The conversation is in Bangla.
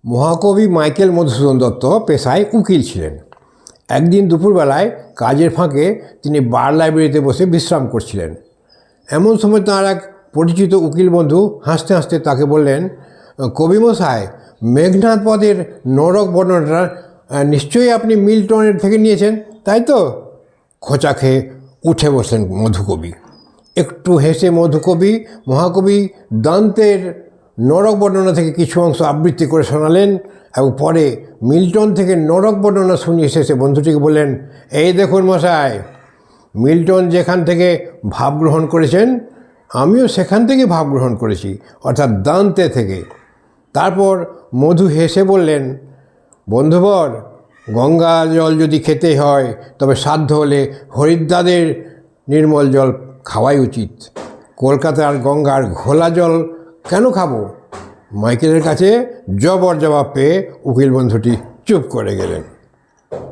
মহাকবি মাইকেল মধুসূদন দত্ত পেশায় উকিল ছিলেন। একদিন দুপুরবেলায় কাজের ফাঁকে তিনি বার লাইব্রেরিতে বসে বিশ্রাম করছিলেন। এমন সময় তাঁর এক পরিচিত উকিল বন্ধু হাসতে হাসতে তাকে বললেন, কবিমশাই, মেঘনাদ পদের নরক বর্ণনাটা নিশ্চয়ই আপনি মিল্টনের থেকে নিয়েছেন, তাই তো? খোঁচা খেয়ে উঠে বসলেন মধুকবি। একটু হেসে মধুকবি মহাকবি দান্তের নরক বর্ণনা থেকে কিছু অংশ আবৃত্তি করে শোনালেন এবং পরে মিল্টন থেকে নরক বর্ণনা শুনিয়ে শেষে বন্ধুটিকে বললেন, এই দেখুন মশাই, মিল্টন যেখান থেকে ভাব গ্রহণ করেছেন আমিও সেখান থেকে ভাব গ্রহণ করেছি, অর্থাৎ দান্তে থেকে। তারপর মধু হেসে বললেন, বন্ধুবর, গঙ্গা জল যদি খেতে হয় তবে সাধ্য হলে হরিদ্বারের নির্মল জল খাওয়াই উচিত। কলকাতার গঙ্গার ঘোলা জল কেন খাবো? মাইকেলের কাছে জবাব পেয়ে উকিল বন্ধুটি চুপ করে গেলেন।